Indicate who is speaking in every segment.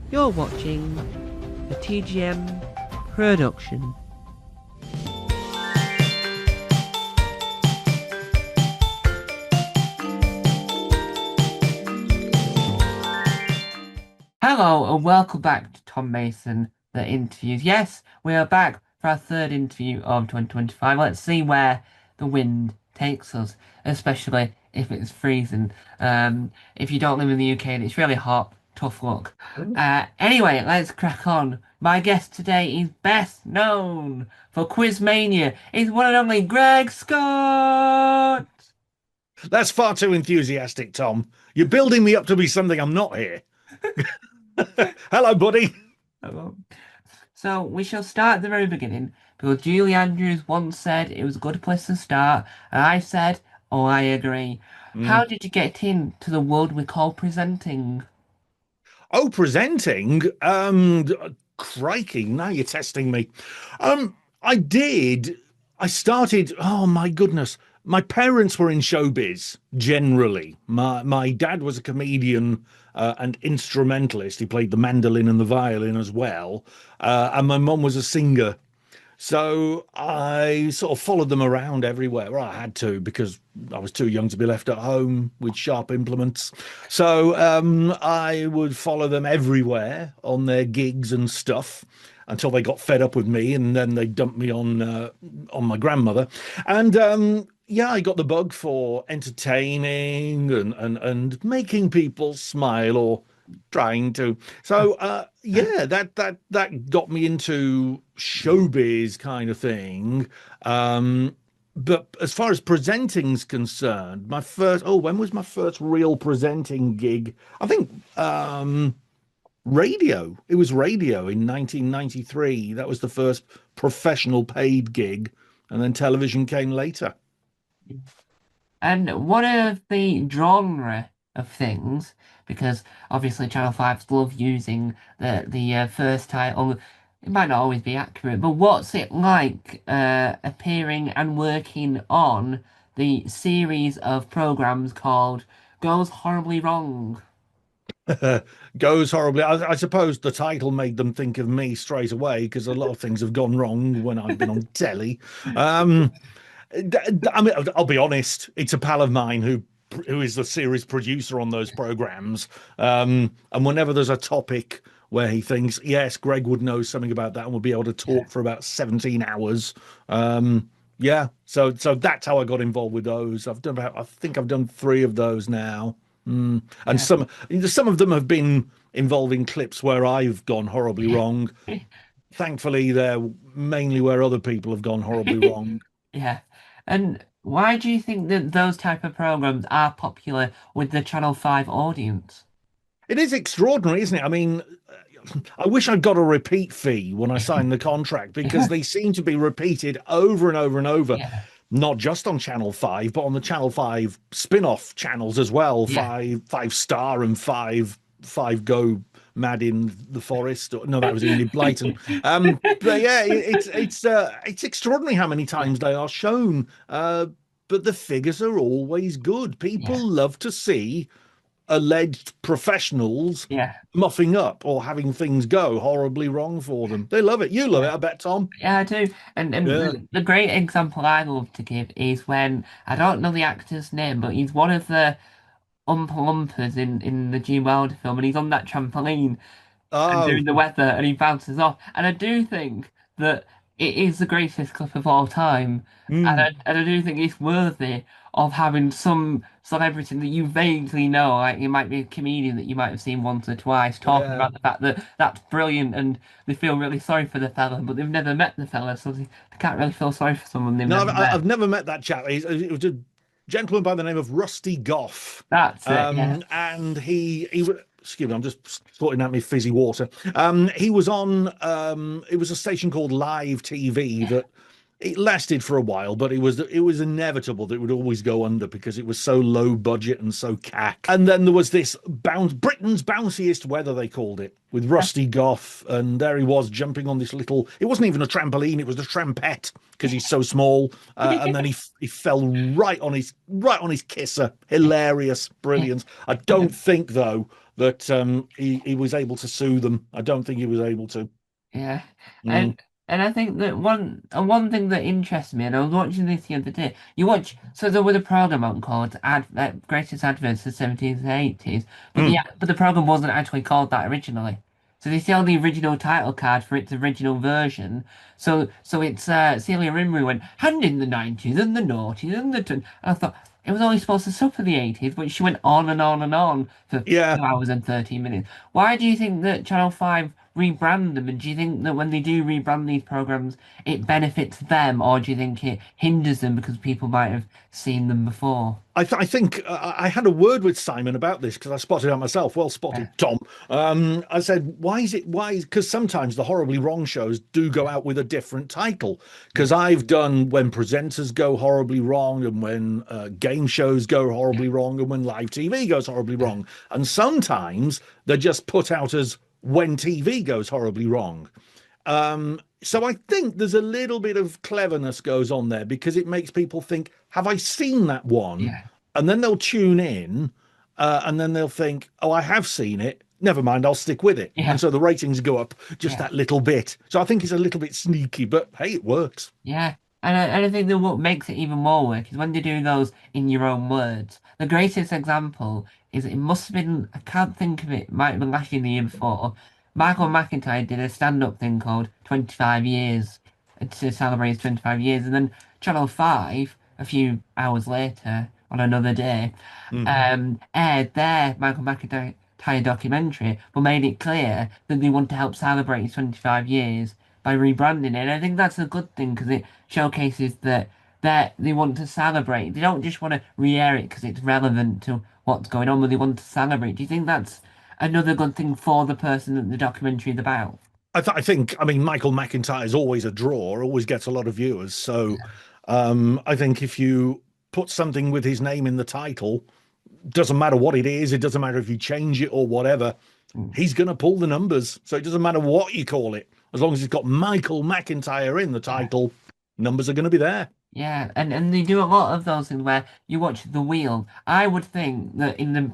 Speaker 1: You're watching a TGM production. Hello and welcome back to Tom Mason, the interviews. Yes, we are back for our third interview of 2025. Let's see where the wind takes us, especially if it's freezing. If you don't live in the UK and it's really hot, tough luck. Anyway, let's crack on. My guest today is best known for Quizmania. He's one and only Greg Scott.
Speaker 2: That's far too enthusiastic, Tom. You're building me up to be something I'm not here. Hello, buddy.
Speaker 1: So we shall start at the very beginning because Julie Andrews once said it was a good place to start, and I said, "Oh, I agree." How
Speaker 2: Mm.
Speaker 1: did you get into the world we call presenting?
Speaker 2: Oh, presenting. Crikey, now you're testing me. I did. I started. Oh my goodness. My parents were in showbiz generally. My dad was a comedian and instrumentalist. He played the mandolin and the violin as well. And my mum was a singer. So I sort of followed them around everywhere. Well, I had to because I was too young to be left at home with sharp implements. So I would follow them everywhere on their gigs and stuff until they got fed up with me, and then they dumped me on my grandmother. And yeah, I got the bug for entertaining and making people smile or trying to. So yeah, that got me into showbiz kind of thing. But as far as presenting's concerned, my first when was my first real presenting gig? I think radio. It was radio in 1993. That was the first professional paid gig, and then television came later.
Speaker 1: And what are the genre of things? Because obviously Channel 5's love using the first title. It might not always be accurate, but what's it like appearing and working on the series of programs called Goes Horribly Wrong?
Speaker 2: Goes horribly. I suppose the title made them think of me straight away because a lot of things have gone wrong when I've been on telly. Um, I mean, I'll be honest. It's a pal of mine who is the series producer on those programs. And whenever there's a topic where he thinks, yes, Greg would know something about that and would be able to talk for about 17 hours. Yeah, so that's how I got involved with those. I think I've done three of those now. And
Speaker 1: Yeah.
Speaker 2: some of them have been involving clips where I've gone horribly wrong. Thankfully, they're mainly where other people have gone horribly wrong.
Speaker 1: Yeah. And why do you think that those type of programs are popular with the Channel 5 audience?
Speaker 2: It is extraordinary, isn't it? I mean, I wish I'd got a repeat fee when I signed the contract because they seem to be repeated over and over and over,
Speaker 1: Yeah.
Speaker 2: not just on Channel 5, but on the Channel 5 spin-off channels as well,
Speaker 1: Yeah.
Speaker 2: Five Star and Five Go Mad in the Forest. No, that was Enid Blyton. But yeah, it's extraordinary how many
Speaker 1: Yeah.
Speaker 2: times they are shown. But the figures are always good. People
Speaker 1: Yeah.
Speaker 2: love to see alleged professionals
Speaker 1: Yeah.
Speaker 2: muffing up or having things go horribly wrong for them. They love it. You love it,
Speaker 1: Yeah.
Speaker 2: I bet, Tom.
Speaker 1: Yeah, I do. And
Speaker 2: Yeah.
Speaker 1: the great example I love to give is when I don't know the actor's name, but he's one of the Oompa Loompas in the Gene Wilder film, and he's on that trampoline and
Speaker 2: Oh,
Speaker 1: doing the weather, and he bounces off. And I do think that it is the greatest clip of all time,
Speaker 2: mm,
Speaker 1: and I do think it's worthy of having some celebrity that you vaguely know, like you might be a comedian that you might have seen once or twice, talking
Speaker 2: yeah.
Speaker 1: about the fact that that's brilliant, and they feel really sorry for the fella, but they've never met the fella, so they can't really feel sorry for someone they've
Speaker 2: No,
Speaker 1: never met.
Speaker 2: I've never met that chap. It was a gentleman by the name of Rusty Goff.
Speaker 1: That's it, yeah.
Speaker 2: And excuse me, I'm just sorting out my fizzy water. He was on, it was a station called Live TV that it lasted for a while, but it was inevitable that it would always go under because it was so low budget and so cack. And then there was this Britain's bounciest weather, they called it, with Rusty Goff, and there he was jumping on this little. It wasn't even a trampoline; it was a trampette because he's so small. And then he fell right on his kisser. Hilarious, brilliant. I don't think though that he was able to sue them. I don't think he was able to.
Speaker 1: Yeah,
Speaker 2: Mm.
Speaker 1: and I think that one thing that interests me, and I was watching this the other day. So there was a program on called Greatest Adverts of the 70s and 80s,
Speaker 2: Mm.
Speaker 1: but the program wasn't actually called that originally. So they sell the original title card for its original version. So it's Celia Imrie went and in the 90s and the noughties and and I thought it was only supposed to stop for the 80s, but she went on and on and on for
Speaker 2: Yeah,
Speaker 1: 2 hours and 13 minutes. Why do you think that Channel 5 rebrand them? And do you think that when they do rebrand these programs, it benefits them, or do you think it hinders them because people might have seen them before?
Speaker 2: I think I had a word with Simon about this because I spotted it myself. Well spotted,
Speaker 1: Yeah,
Speaker 2: Tom. I said, why is it? Why? Because sometimes the horribly wrong shows do go out with a different title.
Speaker 1: yeah,
Speaker 2: Because I've done when presenters go horribly wrong, and when game shows go
Speaker 1: yeah,
Speaker 2: horribly wrong, and when live TV goes horribly
Speaker 1: yeah,
Speaker 2: wrong. And sometimes they're just put out as when TV goes horribly wrong. So I think there's a little bit of cleverness goes on there because it makes people think, have I seen that one?
Speaker 1: yeah,
Speaker 2: And then they'll tune in, and then they'll think, oh, I have seen it. Never mind, I'll stick with it.
Speaker 1: yeah,
Speaker 2: And so the ratings go up just
Speaker 1: yeah.
Speaker 2: that little bit. So I think it's a little bit sneaky, but hey, it works.
Speaker 1: Yeah, and I think that what makes it even more work is when they do those in your own words. The greatest example is it must have been, I can't think of it, might have been last year, the year before. Michael McIntyre did a stand-up thing called 25 Years to celebrate his 25 years, and then Channel 5, a few hours later, on another day,
Speaker 2: Mm.
Speaker 1: aired their Michael McIntyre documentary, but made it clear that they want to help celebrate his 25 years by rebranding it. And I think that's a good thing because it showcases that they want to celebrate. They don't just want to re-air it because it's relevant to what's going on, but they want to celebrate. Do you think that's another good thing for the person that the documentary is about?
Speaker 2: I think, I mean, Michael McIntyre is always a draw, always gets a lot of viewers. So I think if you put something with his name in the title, doesn't matter what it is, it doesn't matter if you change it or whatever,
Speaker 1: Mm.
Speaker 2: he's going to pull the numbers. So it doesn't matter what you call it, as long as it's got Michael McIntyre in the
Speaker 1: Yeah.
Speaker 2: title, numbers are going to be there.
Speaker 1: Yeah, and they do a lot of those things where you watch The Wheel. I would think that in the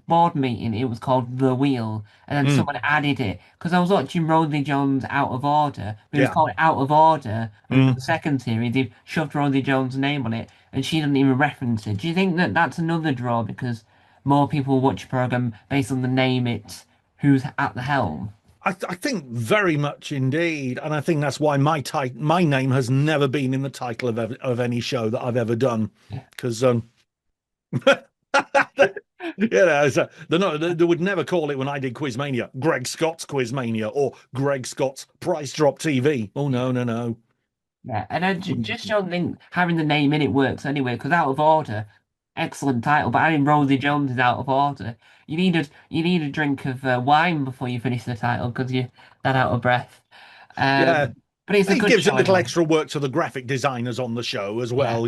Speaker 1: board meeting it was called The Wheel, and then
Speaker 2: Mm,
Speaker 1: someone added it because I was watching Rosie Jones Out of Order, but it was
Speaker 2: yeah.
Speaker 1: called Out of Order. And for
Speaker 2: Mm.
Speaker 1: the second series, they've shoved Rosie Jones' name on it, and she doesn't even reference it. Do you think that that's another draw because more people watch a program based on the name it's who's at the helm?
Speaker 2: I think very much indeed, and I think that's why my name has never been in the title of any show that I've ever done,
Speaker 1: Yeah.
Speaker 2: because so they're not, they would never call it when I did Quizmania, Greg Scott's Quizmania or Greg Scott's Price Drop TV. Oh no, no, no.
Speaker 1: Yeah, and I just don't think having the name in it works anyway, because Out of Order, excellent title, but adding Rosie Jones is Out of Order. You need a drink of wine before you finish the title because you're that out of breath.
Speaker 2: Yeah,
Speaker 1: But it's a
Speaker 2: it
Speaker 1: good
Speaker 2: gives a
Speaker 1: show
Speaker 2: little
Speaker 1: anyway.
Speaker 2: extra work to the graphic designers on the show as
Speaker 1: Yeah,
Speaker 2: well.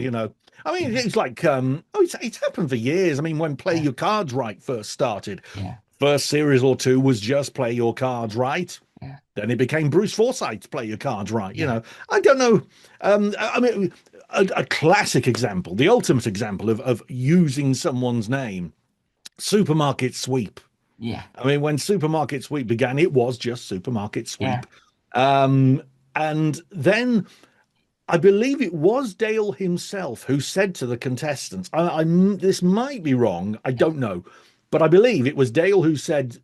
Speaker 2: I mean,
Speaker 1: yeah,
Speaker 2: it's like it's happened for years. I mean, when Play
Speaker 1: yeah,
Speaker 2: Your Cards Right first started,
Speaker 1: yeah,
Speaker 2: first series or two was just Play Your Cards Right.
Speaker 1: yeah,
Speaker 2: Then it became Bruce Forsyth's Play Your Cards Right.
Speaker 1: yeah,
Speaker 2: I don't know. I mean, a classic example, the ultimate example of using someone's name, Supermarket Sweep.
Speaker 1: yeah,
Speaker 2: I mean, when Supermarket Sweep began, it was just Supermarket
Speaker 1: yeah,
Speaker 2: Sweep. Um, and then I believe it was Dale himself who said to the contestants, this might be wrong, I don't know, but I believe it was Dale who said,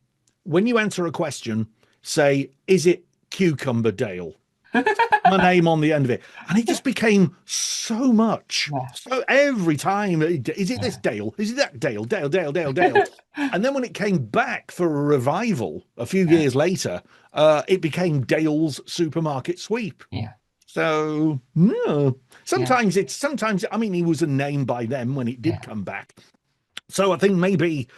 Speaker 2: when you answer a question, say, is it Cucumber Dale? My name on the end of it. And it just became so much.
Speaker 1: yeah,
Speaker 2: So every time, is it this Dale? Is it that Dale? Dale, Dale, Dale, Dale. And then when it came back for a revival a few
Speaker 1: yeah,
Speaker 2: years later, it became Dale's Supermarket Sweep.
Speaker 1: yeah,
Speaker 2: So no,
Speaker 1: yeah,
Speaker 2: sometimes I mean he was a name by them when it did
Speaker 1: yeah,
Speaker 2: come back. So I think maybe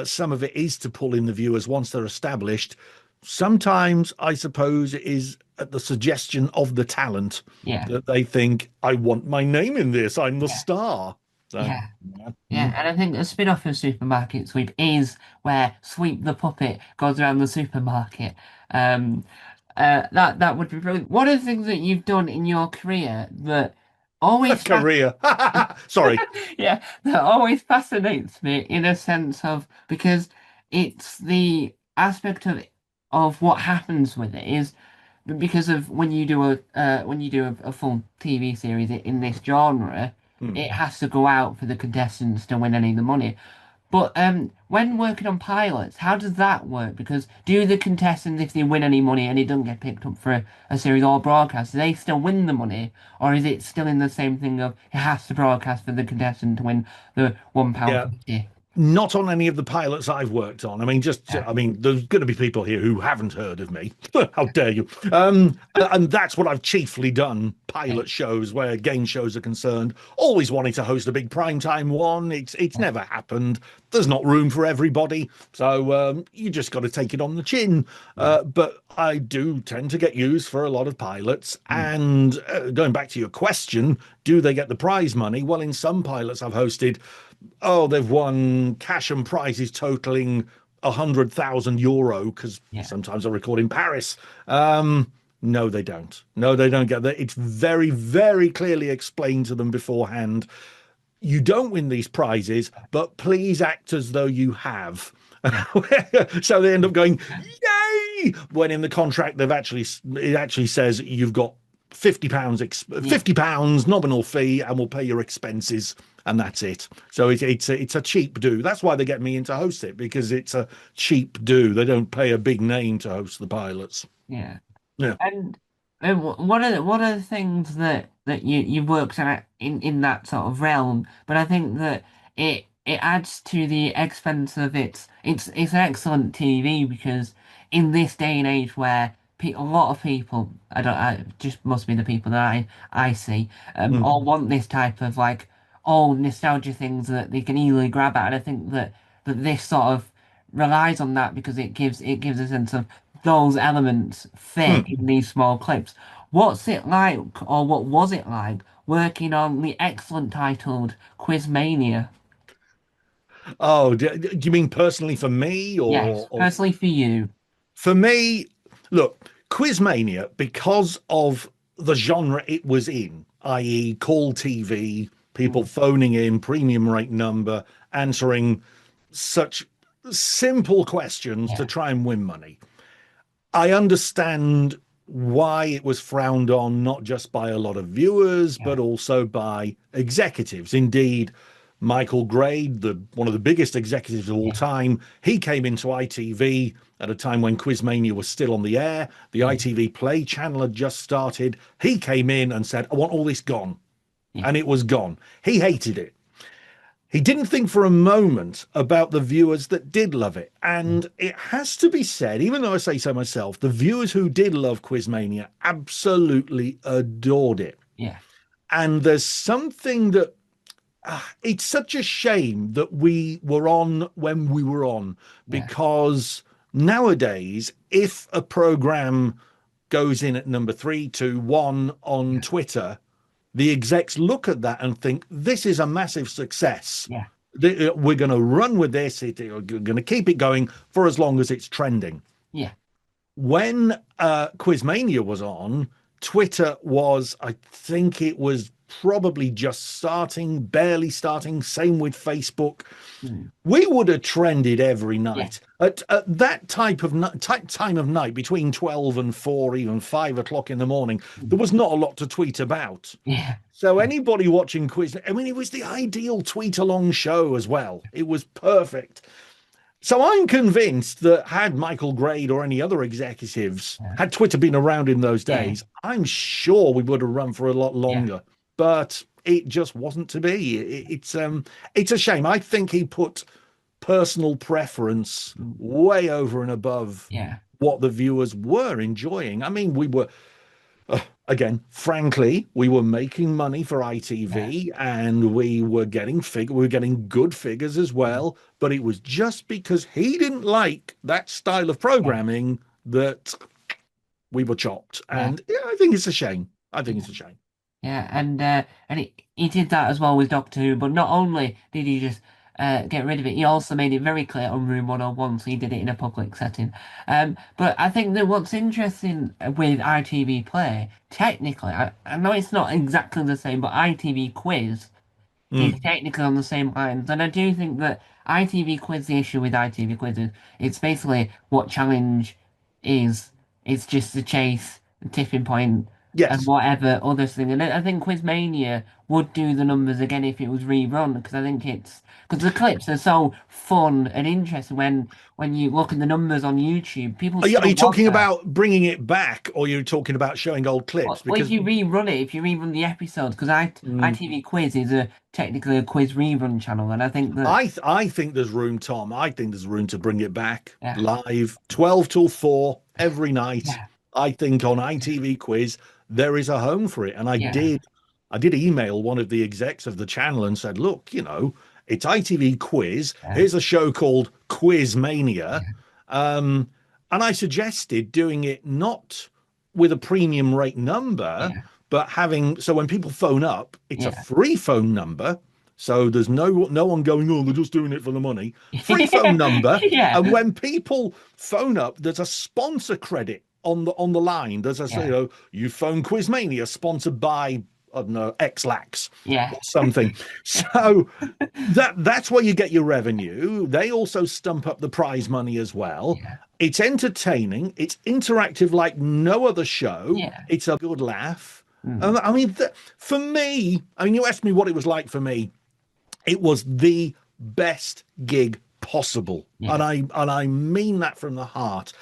Speaker 2: some of it is to pull in the viewers once they're established. Sometimes I suppose it is at the suggestion of the talent
Speaker 1: Yeah,
Speaker 2: that they think, I want my name in this. I'm the
Speaker 1: yeah,
Speaker 2: star. So,
Speaker 1: yeah.
Speaker 2: yeah.
Speaker 1: Yeah, and I think a spin-off of Supermarket Sweep is where Sweep the Puppet goes around the supermarket. Um, that would be brilliant. One of the things that you've done in your career that
Speaker 2: A
Speaker 1: always
Speaker 2: career. Sorry.
Speaker 1: yeah, that always fascinates me in a sense of because it's the aspect of what happens with it is because of when you do a full TV series in this genre,
Speaker 2: Hmm.
Speaker 1: it has to go out for the contestants to win any of the money. But when working on pilots, how does that work? Because do the contestants, if they win any money and it doesn't get picked up for a series or broadcast, do they still win the money, or is it still in the same thing of it has to broadcast for the contestant to win the £1
Speaker 2: Yeah.
Speaker 1: 50?
Speaker 2: Not on any of the pilots I've worked on. I mean,
Speaker 1: Yeah,
Speaker 2: there's going to be people here who haven't heard of me. How dare you? And that's what I've chiefly done.
Speaker 1: yeah,
Speaker 2: Pilot shows where game shows are concerned. Always wanting to host a big primetime one. It's
Speaker 1: yeah,
Speaker 2: never happened. There's not room for everybody, so you just got to take it on the chin.
Speaker 1: yeah,
Speaker 2: But I do tend to get used for a lot of pilots.
Speaker 1: mm,
Speaker 2: And going back to your question, do they get the prize money? Well, in some pilots I've hosted, oh, they've won cash and prizes totaling €100,000 because
Speaker 1: yeah,
Speaker 2: sometimes I record in Paris. No, they don't. No, they don't get that. It's very, very clearly explained to them beforehand. You don't win these prizes, but please act as though you have.
Speaker 1: yeah,
Speaker 2: So they end up going, yay! When in the contract it actually says you've got £50,
Speaker 1: yeah,
Speaker 2: £50 nominal fee, and we'll pay your expenses, and that's it. So it's a cheap do. That's why they get me in to host it, because it's a cheap do. They don't pay a big name to host the pilots.
Speaker 1: yeah.
Speaker 2: Yeah.
Speaker 1: And one of the things that you've worked on in that sort of realm, but I think that it adds to the expense of it's excellent TV because in this day and age where a lot of people I just must be the people that I see
Speaker 2: Mm.
Speaker 1: all want this type of like old nostalgia things that they can easily grab at, and I think that this sort of relies on that because it gives a sense of those elements fit
Speaker 2: Mm.
Speaker 1: in these small clips. What's it like, or what was it like, working on the excellent titled Quizmania?
Speaker 2: Oh, do you mean personally for me,
Speaker 1: Yes,
Speaker 2: or
Speaker 1: personally for you.
Speaker 2: for me? Look, Quizmania, because of the genre it was in, i.e., call TV, people
Speaker 1: Mm,
Speaker 2: phoning in, premium rate number, answering such simple questions to
Speaker 1: yeah,
Speaker 2: try and win money. I understand why it was frowned on, not just by a lot of viewers,
Speaker 1: yeah,
Speaker 2: but also by executives. Indeed, Michael Grade, one of the biggest executives of all
Speaker 1: yeah,
Speaker 2: time, he came into ITV at a time when Quizmania was still on the air. The
Speaker 1: yeah,
Speaker 2: ITV Play channel had just started. He came in and said, I want all this gone.
Speaker 1: yeah,
Speaker 2: And it was gone. He hated it. He didn't think for a moment about the viewers that did love it.
Speaker 1: yeah,
Speaker 2: And it has to be said, even though I say so myself, the viewers who did love Quizmania absolutely adored it.
Speaker 1: yeah,
Speaker 2: And there's something that it's such a shame that we were on when we were on,
Speaker 1: yeah,
Speaker 2: because nowadays, if a program goes in at number 3, 2, 1 on
Speaker 1: yeah,
Speaker 2: Twitter, the execs look at that and think, this is a massive success.
Speaker 1: yeah,
Speaker 2: We're going to run with this. We're going to keep it going for as long as it's trending.
Speaker 1: yeah,
Speaker 2: When Quizmania was on, Twitter was, I think it was probably just starting, barely starting. Same with Facebook.
Speaker 1: mm,
Speaker 2: We would have trended every
Speaker 1: yeah,
Speaker 2: night at that time of night, between 12 and 4, even 5 o'clock in the morning.
Speaker 1: mm,
Speaker 2: There was not a lot to tweet about.
Speaker 1: yeah,
Speaker 2: So anybody watching Quiz, I mean, it was the ideal tweet along show as well. It was perfect. So I'm convinced that had Michael Grade or any other executives,
Speaker 1: yeah,
Speaker 2: had Twitter been around in those
Speaker 1: yeah,
Speaker 2: days, I'm sure we would have run for a lot
Speaker 1: yeah,
Speaker 2: longer. But it just wasn't to be. It's a shame. I think he put personal preference
Speaker 1: mm,
Speaker 2: way over and above
Speaker 1: yeah,
Speaker 2: what the viewers were enjoying. I mean, we were again, frankly, we were making money for
Speaker 1: yeah,
Speaker 2: ITV, and we were getting good figures as
Speaker 1: mm,
Speaker 2: well. But it was just because he didn't like that style of
Speaker 1: yeah,
Speaker 2: programming that we were chopped.
Speaker 1: Yeah.
Speaker 2: And yeah, I think it's a shame. I think it's a shame.
Speaker 1: Yeah, and he did that as well with Doctor Who, but not only did he just get rid of it, he also made it very clear on Room 101, so he did it in a public setting. But I think that what's interesting with ITV Play, technically, I know it's not exactly the same, but ITV Quiz is
Speaker 2: Mm.
Speaker 1: technically on the same lines, and I do think that ITV Quiz, the issue with ITV Quiz is it's basically what Challenge is. It's just the chase, the tipping point, and
Speaker 2: Yes.
Speaker 1: whatever other thing. And I think Quizmania would do the numbers again if it was rerun, because I think it's because the clips are so fun and interesting when you look at the numbers on YouTube, people
Speaker 2: Are
Speaker 1: still
Speaker 2: you
Speaker 1: watch
Speaker 2: talking
Speaker 1: that.
Speaker 2: about bringing it back, or you're talking about showing old clips?
Speaker 1: Well,
Speaker 2: Because
Speaker 1: if you rerun the episodes, because
Speaker 2: mm,
Speaker 1: ITV Quiz is technically a quiz rerun channel, and I think that
Speaker 2: I think there's room, Tom. I think there's room to bring it back
Speaker 1: yeah,
Speaker 2: live, 12 till 4 every night.
Speaker 1: yeah,
Speaker 2: I think on ITV Quiz there is a home for it. And
Speaker 1: yeah,
Speaker 2: I did email one of the execs of the channel and said, look, it's ITV Quiz.
Speaker 1: yeah,
Speaker 2: Here's a show called Quiz Mania.
Speaker 1: yeah,
Speaker 2: Um, and I suggested doing it not with a premium rate number,
Speaker 1: yeah,
Speaker 2: but having so when people phone up, it's a
Speaker 1: yeah,
Speaker 2: free phone number. So there's no one going, oh, they're just doing it for the money. Free phone number.
Speaker 1: yeah,
Speaker 2: And when people phone up, there's a sponsor credit on the line. There's a
Speaker 1: yeah,
Speaker 2: you phone Quizmania sponsored by I don't know, X-Lax
Speaker 1: yeah,
Speaker 2: or something. So that's where you get your revenue. They also stump up the prize money as well.
Speaker 1: yeah,
Speaker 2: It's entertaining. It's interactive like no other show.
Speaker 1: yeah,
Speaker 2: It's a good laugh.
Speaker 1: mm,
Speaker 2: And I mean, for me, I mean, you asked me what it was like for me. It was the best gig possible,
Speaker 1: yeah,
Speaker 2: and I mean that from the heart.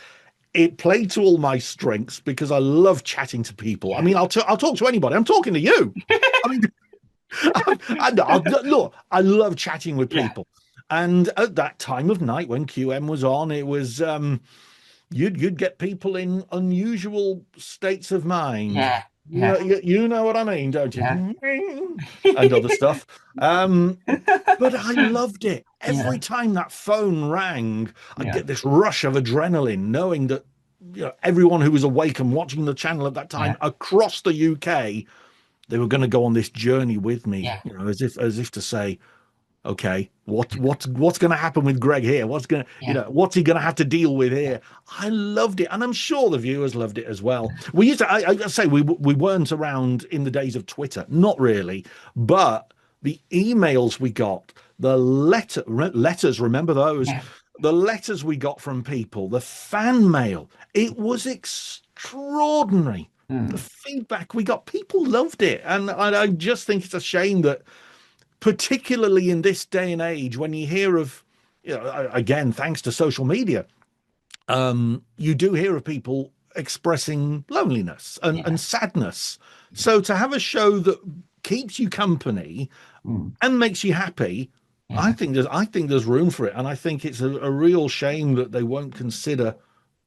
Speaker 2: It played to all my strengths because I love chatting to people. I
Speaker 1: yeah,
Speaker 2: mean, I'll talk to anybody. I'm talking to you. I mean, look, I love chatting with
Speaker 1: yeah,
Speaker 2: people. And at that time of night when QM was on, it was you'd get people in unusual states of mind.
Speaker 1: yeah, yeah,
Speaker 2: You know what I mean, don't you?
Speaker 1: yeah,
Speaker 2: And other stuff. Um, but I loved it. Every
Speaker 1: yeah,
Speaker 2: time that phone rang, I'd
Speaker 1: yeah,
Speaker 2: get this rush of adrenaline, knowing that everyone who was awake and watching the channel at that time
Speaker 1: yeah,
Speaker 2: across the UK, they were going to go on this journey with me,
Speaker 1: yeah,
Speaker 2: as if to say, okay, what's going to happen with Greg here?
Speaker 1: yeah,
Speaker 2: What's he going to have to deal with
Speaker 1: yeah,
Speaker 2: here? I loved it, and I'm sure the viewers loved it as well. We used to, I say, we weren't around in the days of Twitter, not really, but the emails we got, the letters, remember those?
Speaker 1: yeah,
Speaker 2: The letters we got from people, the fan mail, it was extraordinary. The
Speaker 1: mm,
Speaker 2: feedback we got, people loved it, and I just think it's a shame that particularly in this day and age when you hear of again thanks to social media, you do hear of people expressing loneliness
Speaker 1: yeah,
Speaker 2: and sadness. So to have a show that keeps you company
Speaker 1: mm,
Speaker 2: and makes you happy,
Speaker 1: yeah,
Speaker 2: I think there's room for it, and I think it's a real shame that they won't consider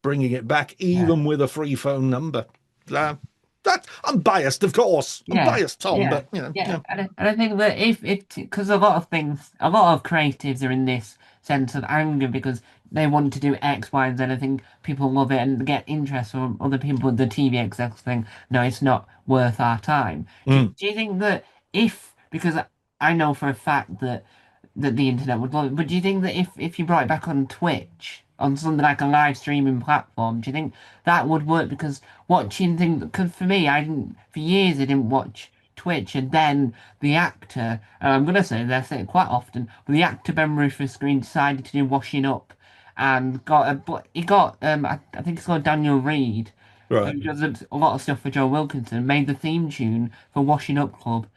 Speaker 2: bringing it back
Speaker 1: yeah.
Speaker 2: even with a free phone number. uh, that I'm biased, of course. I'm
Speaker 1: Yeah,
Speaker 2: biased, Tom,
Speaker 1: yeah,
Speaker 2: but
Speaker 1: yeah, and I think that if it because a lot of things, a lot of creatives are in this sense of anger because they want to do X, Y, and Z. I think people love it and get interest from other people. The TV execs think, no, it's not worth our time.
Speaker 2: mm,
Speaker 1: Do you think that if because I know for a fact that the internet would love it, but do you think that if you brought it back on Twitch? On something like a live streaming platform, do you think that would work? Because watching things, because for me, I didn't, for years, I didn't watch Twitch, and then the actor, and I'm gonna say this, I say it quite often, but the actor Ben Rufus Green decided to do Washing Up, and got a, but he got, I think it's called Daniel Reed,
Speaker 2: right,
Speaker 1: who does a lot of stuff for Joe Wilkinson, made the theme tune for Washing Up Club.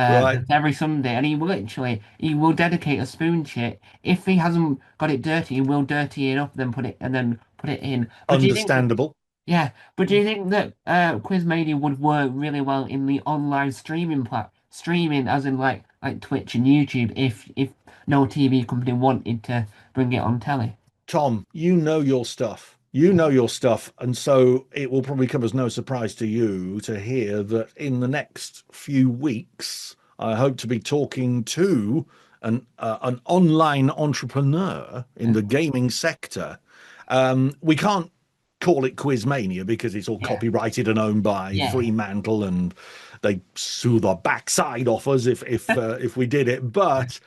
Speaker 2: right.
Speaker 1: That's every Sunday, and he will dedicate a spoon chit. If he hasn't got it dirty, he will dirty it up, then put it in. But do you think
Speaker 2: Understandable.
Speaker 1: yeah, but do you think that Quizmania would work really well in the online streaming as in like Twitch and YouTube if no TV company wanted to bring it on telly?
Speaker 2: Tom, you know your stuff. You know your stuff. And so it will probably come as no surprise to you to hear that in the next few weeks, I hope to be talking to an online entrepreneur in
Speaker 1: Yeah,
Speaker 2: the gaming sector. We can't call it Quizmania because it's all
Speaker 1: Yeah.
Speaker 2: copyrighted and owned by
Speaker 1: Yeah.
Speaker 2: Fremantle, and they sue the backside off us if we did it. But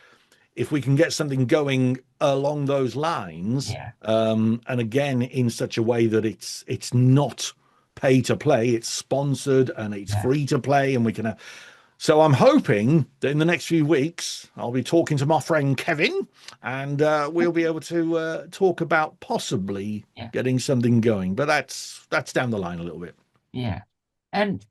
Speaker 2: if we can get something going along those lines,
Speaker 1: Yeah.
Speaker 2: and again in such a way that it's not pay to play, it's sponsored and it's
Speaker 1: Yeah.
Speaker 2: free to play, and we can. So I'm hoping that in the next few weeks I'll be talking to my friend Kevin, and we'll be able to talk about possibly
Speaker 1: Yeah.
Speaker 2: getting something going. But that's down the line a little bit.
Speaker 1: Yeah. And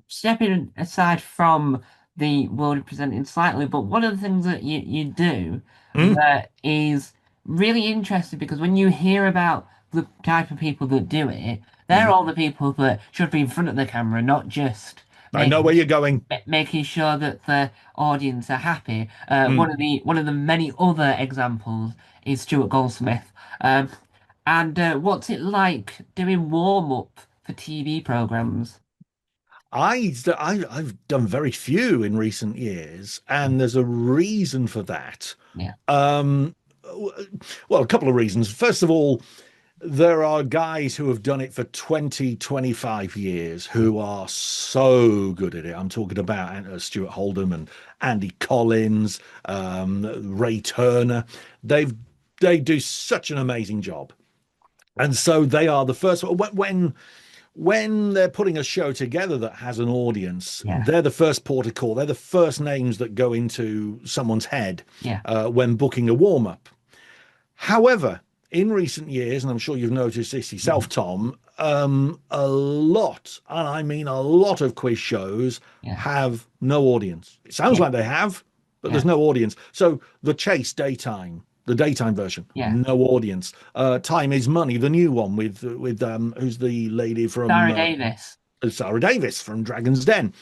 Speaker 1: stepping aside from the world presenting slightly, but one of the things that you do
Speaker 2: Mm,
Speaker 1: that is really interesting because when you hear about the type of people that do it, they're
Speaker 2: mm.
Speaker 1: all the people that should be in front of the camera, not just
Speaker 2: I know where you're going.
Speaker 1: making sure that the audience are happy.
Speaker 2: Mm.
Speaker 1: One of the many other examples is Stuart Goldsmith. And what's it like doing warm up for TV programs?
Speaker 2: I've done very few in recent years, and there's a reason for that.
Speaker 1: Yeah,
Speaker 2: Um, well, a couple of reasons. First of all, there are guys who have done it for 20, 25 years who are so good at it. I'm talking about Stuart Holdham and Andy Collins, Ray Turner. They've they do such an amazing job, and so they are the first. When they're putting a show together that has an audience,
Speaker 1: yeah,
Speaker 2: they're the first port of call. They're the first names that go into someone's head
Speaker 1: yeah,
Speaker 2: when booking a warm up. However, in recent years, and I'm sure you've noticed this
Speaker 1: mhm,
Speaker 2: yourself, Tom, a lot, and I mean a lot of quiz shows
Speaker 1: yeah,
Speaker 2: have no audience. It sounds
Speaker 1: yeah,
Speaker 2: like they have, but
Speaker 1: yeah,
Speaker 2: there's no audience. So the Chase daytime, the daytime version,
Speaker 1: yeah.
Speaker 2: no audience. Time is Money, the new one with who's the lady from
Speaker 1: Sarah Davis.
Speaker 2: Sarah Davis from Dragon's Den,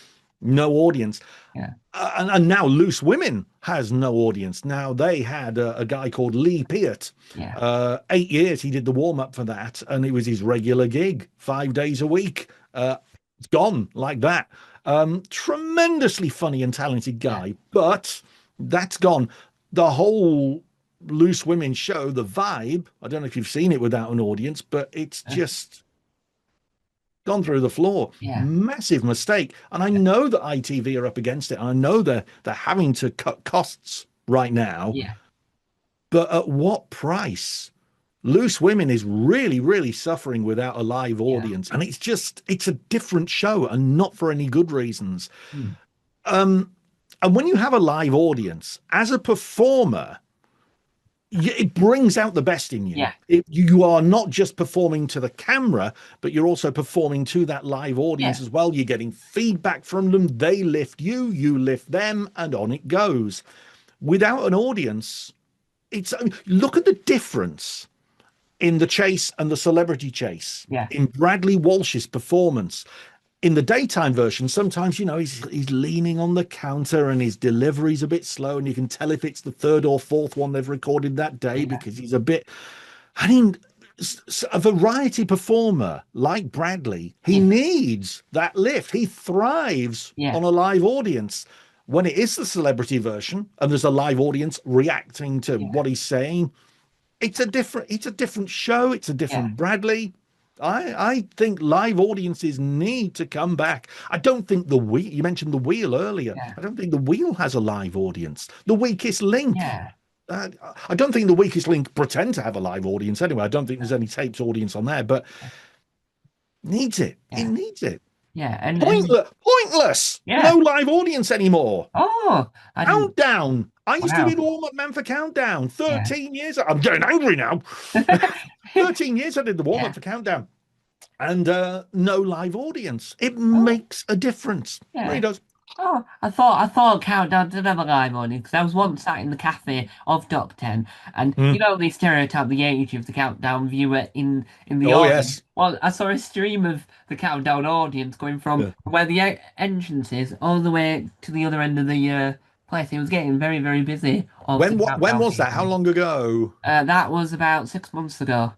Speaker 2: no audience.
Speaker 1: Yeah,
Speaker 2: And now Loose Women has no audience. Now they had a guy called Lee Peart.
Speaker 1: yeah,
Speaker 2: 8 years he did the warm up for that, and it was his regular gig, 5 days a week. It's gone like that. Tremendously funny and talented
Speaker 1: yeah,
Speaker 2: guy, but that's gone. The whole Loose Women show, the vibe. I don't know if you've seen it without an audience, but it's
Speaker 1: uh,
Speaker 2: just gone through the floor.
Speaker 1: yeah,
Speaker 2: Massive mistake. And I know that ITV are up against it. I know they're having to cut costs right now,
Speaker 1: yeah,
Speaker 2: but at what price? Loose Women is really, really suffering without a live
Speaker 1: yeah,
Speaker 2: audience. And it's a different show and not for any good reasons.
Speaker 1: mm,
Speaker 2: Um, and when you have a live audience, as a performer, it brings out the best in you.
Speaker 1: yeah,
Speaker 2: You are not just performing to the camera, but you're also performing to that live audience
Speaker 1: yeah,
Speaker 2: as well. You're getting feedback from them. They lift you, you lift them, and on it goes. Without an audience, look at the difference in the chase and the celebrity chase,
Speaker 1: yeah,
Speaker 2: in Bradley Walsh's performance. In the daytime version, sometimes he's leaning on the counter and his delivery's a bit slow, and you can tell if it's the third or fourth one they've recorded that day
Speaker 1: yeah,
Speaker 2: because he's a bit. I mean, a variety performer like Bradley, he
Speaker 1: yeah,
Speaker 2: needs that lift. He thrives
Speaker 1: yeah,
Speaker 2: on a live audience. When it is the celebrity version and there's a live audience reacting to
Speaker 1: yeah,
Speaker 2: what he's saying, it's a different show. It's a
Speaker 1: yeah,
Speaker 2: different Bradley. I think live audiences need to come back. I don't think the wheel, you mentioned the wheel earlier.
Speaker 1: yeah,
Speaker 2: I don't think the wheel has a live audience. The weakest link.
Speaker 1: yeah,
Speaker 2: Uh, I don't think the weakest link pretend to have a live audience anyway. I don't think there's any taped audience on there, but needs it. It
Speaker 1: yeah,
Speaker 2: needs it.
Speaker 1: yeah, and
Speaker 2: Pointless. Pointless. No
Speaker 1: yeah.
Speaker 2: live audience anymore.
Speaker 1: Oh, I didn't.
Speaker 2: Countdown. I used to be
Speaker 1: Wow.
Speaker 2: the warm-up man for Countdown.
Speaker 1: Yeah.
Speaker 2: 13 years. I'm getting angry now. 13 years I did the warm-up
Speaker 1: Yeah.
Speaker 2: for Countdown. And no live audience. It
Speaker 1: Oh,
Speaker 2: makes a difference. It really
Speaker 1: yeah.
Speaker 2: does.
Speaker 1: Oh, I thought Countdown did have a live audience because I was once sat in the cafe of Doc 10, and you
Speaker 2: Mm.
Speaker 1: know they stereotype the age of the Countdown viewer in the
Speaker 2: Oh,
Speaker 1: audience.
Speaker 2: yes.
Speaker 1: Well, I saw a stream of the Countdown audience going from
Speaker 2: Yeah.
Speaker 1: where the entrance is all the way to the other end of the place. It was getting very, very busy of the
Speaker 2: When
Speaker 1: Countdown
Speaker 2: was that? How
Speaker 1: people.
Speaker 2: long ago?
Speaker 1: That was about 6 months ago.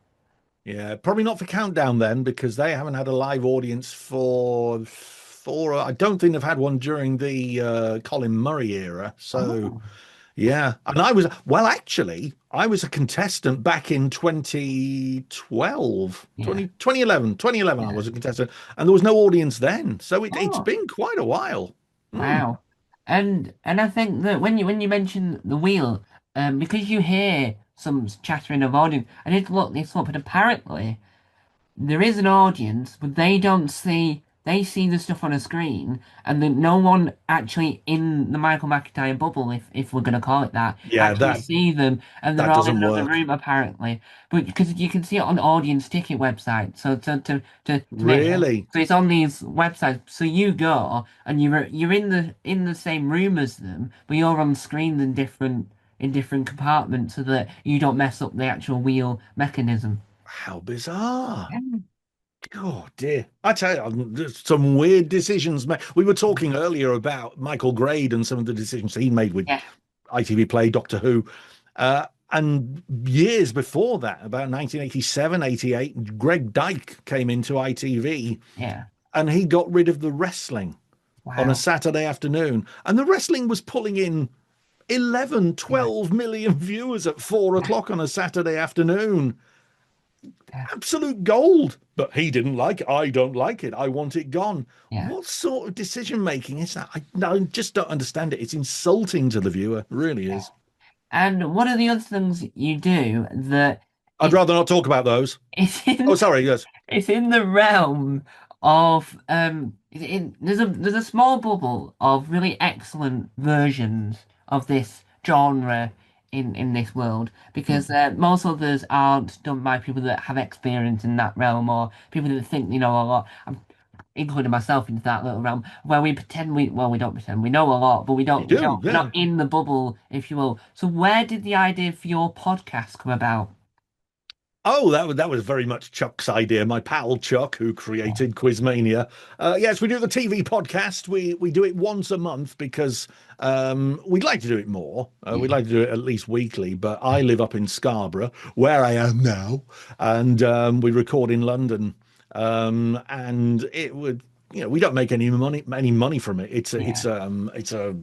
Speaker 2: Yeah, probably not for Countdown then, because they haven't had a live audience I don't think they've had one during the Colin Murray era. So
Speaker 1: Oh,
Speaker 2: Yeah. And I was, well, actually, I was a contestant back in 2012,
Speaker 1: Yeah,
Speaker 2: 2011. I
Speaker 1: yeah.
Speaker 2: was a contestant, and there was no audience then. So it's
Speaker 1: Oh,
Speaker 2: been quite a while. Hmm.
Speaker 1: wow. And I think that when you mention the wheel, because you hear some chattering of audience, I did look this up, and apparently there is an audience, but they see the stuff on a screen, and then no one actually in the Michael McIntyre bubble, if we're gonna call it that,
Speaker 2: Yeah,
Speaker 1: actually see them, and they're
Speaker 2: that
Speaker 1: all in
Speaker 2: doesn't
Speaker 1: another
Speaker 2: work.
Speaker 1: room apparently. But because you can see it on audience ticket website, so to make
Speaker 2: Really?
Speaker 1: so it's on these websites. So you go and you're in the same room as them, but you're on screen in different compartments so that you don't mess up the actual wheel mechanism.
Speaker 2: How bizarre. Oh dear. I tell you, there's some weird decisions made. We were talking earlier about Michael Grade and some of the decisions he made with
Speaker 1: Yeah,
Speaker 2: ITV Play, Doctor Who. And years before that, about 1987, 88, Greg Dyke came into ITV
Speaker 1: yeah.
Speaker 2: and he got rid of the wrestling on a
Speaker 1: Wow.
Speaker 2: Saturday afternoon. And the wrestling was pulling in 11,
Speaker 1: Yeah,
Speaker 2: 12 million viewers at 4 o'clock on a Saturday afternoon.
Speaker 1: yeah,
Speaker 2: Absolute gold. But he didn't like it. I don't like it. I want it gone.
Speaker 1: yeah.
Speaker 2: What sort of decision making is that? I just don't understand it. It's insulting to the viewer. It really
Speaker 1: Yeah.
Speaker 2: is.
Speaker 1: And one of the other things you do that
Speaker 2: I'd
Speaker 1: it
Speaker 2: rather not talk about those.
Speaker 1: it's
Speaker 2: Oh,
Speaker 1: in
Speaker 2: sorry. Yes.
Speaker 1: it's in the realm of there's a small bubble of really excellent versions of this genre in this world
Speaker 2: Hmm.
Speaker 1: because most others aren't done by people that have experience in that realm or people that think they know a lot. I'm including myself into that little realm where we pretend we don't pretend we know a lot, but
Speaker 2: You do,
Speaker 1: we're not
Speaker 2: yeah.
Speaker 1: in the bubble, if you will. So where did the idea for your podcast come about?
Speaker 2: Oh, that was very much Chuck's idea. My pal Chuck, who
Speaker 1: Yeah,
Speaker 2: created Quizmania. Yes, we do the TV podcast. We do it once a month because we'd like to do it more. We'd
Speaker 1: yeah,
Speaker 2: like to do it at least weekly. But I live up in Scarborough, where I am now, and we record in London. And it would, we don't make any money from it.
Speaker 1: yeah,
Speaker 2: It's a